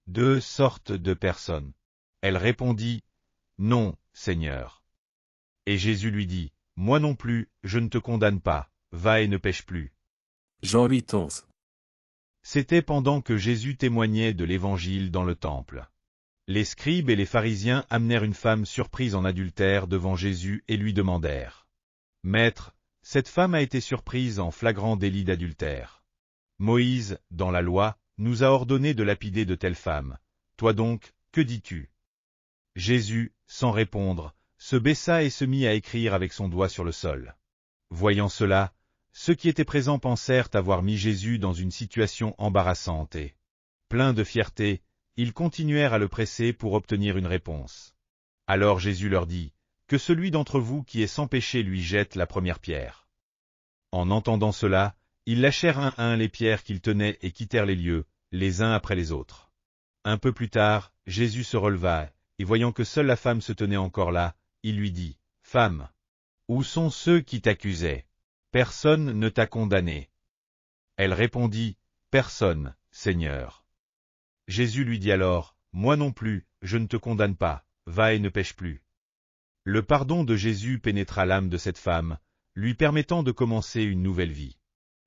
deux sortes de personnes. Elle répondit, non, Seigneur. Et Jésus lui dit, moi non plus, je ne te condamne pas, va et ne pêche plus. Jean 8, 11. C'était pendant que Jésus témoignait de l'Évangile dans le temple. Les scribes et les pharisiens amenèrent une femme surprise en adultère devant Jésus et lui demandèrent, « Maître, cette femme a été surprise en flagrant délit d'adultère. Moïse, dans la loi, nous a ordonné de lapider de telles femmes. Toi donc, que dis-tu » Jésus, sans répondre, se baissa et se mit à écrire avec son doigt sur le sol. Voyant cela, ceux qui étaient présents pensèrent avoir mis Jésus dans une situation embarrassante et, pleins de fierté, ils continuèrent à le presser pour obtenir une réponse. Alors Jésus leur dit, « Que celui d'entre vous qui est sans péché lui jette la première pierre. » En entendant cela, ils lâchèrent un à un les pierres qu'ils tenaient et quittèrent les lieux, les uns après les autres. Un peu plus tard, Jésus se releva, et voyant que seule la femme se tenait encore là, il lui dit, « Femme, où sont ceux qui t'accusaient? Personne ne t'a condamné. » Elle répondit, « Personne, Seigneur. » Jésus lui dit alors, « Moi non plus, je ne te condamne pas, va et ne pêche plus. » Le pardon de Jésus pénétra l'âme de cette femme, lui permettant de commencer une nouvelle vie.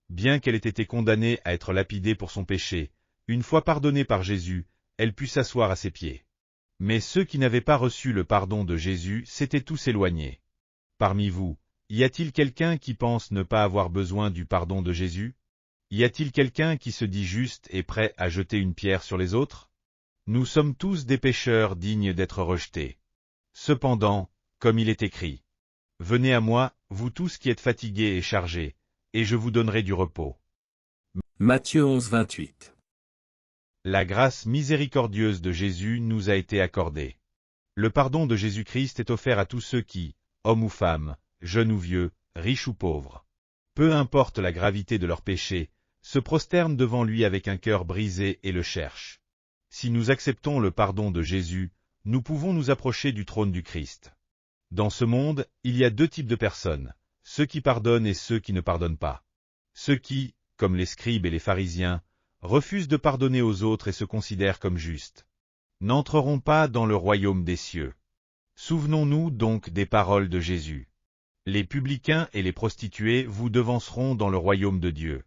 Bien qu'elle ait été condamnée à être lapidée pour son péché, une fois pardonnée par Jésus, elle put s'asseoir à ses pieds. Mais ceux qui n'avaient pas reçu le pardon de Jésus s'étaient tous éloignés. Parmi vous, y a-t-il quelqu'un qui pense ne pas avoir besoin du pardon de Jésus? Y a-t-il quelqu'un qui se dit juste et prêt à jeter une pierre sur les autres? Nous sommes tous des pécheurs dignes d'être rejetés. Cependant, comme il est écrit, « Venez à moi, vous tous qui êtes fatigués et chargés, et je vous donnerai du repos. » Matthieu 11, 28. La grâce miséricordieuse de Jésus nous a été accordée. Le pardon de Jésus-Christ est offert à tous ceux qui, hommes ou femmes, jeunes ou vieux, riches ou pauvres, peu importe la gravité de leurs péchés, se prosternent devant lui avec un cœur brisé et le cherchent. Si nous acceptons le pardon de Jésus, nous pouvons nous approcher du trône du Christ. Dans ce monde, il y a deux types de personnes, ceux qui pardonnent et ceux qui ne pardonnent pas. Ceux qui, comme les scribes et les pharisiens, refusent de pardonner aux autres et se considèrent comme justes, n'entreront pas dans le royaume des cieux. Souvenons-nous donc des paroles de Jésus. Les publicains et les prostituées vous devanceront dans le royaume de Dieu.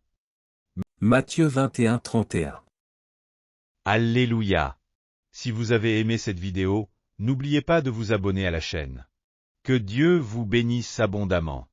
Matthieu 21, 31. Alléluia! Si vous avez aimé cette vidéo, n'oubliez pas de vous abonner à la chaîne. Que Dieu vous bénisse abondamment.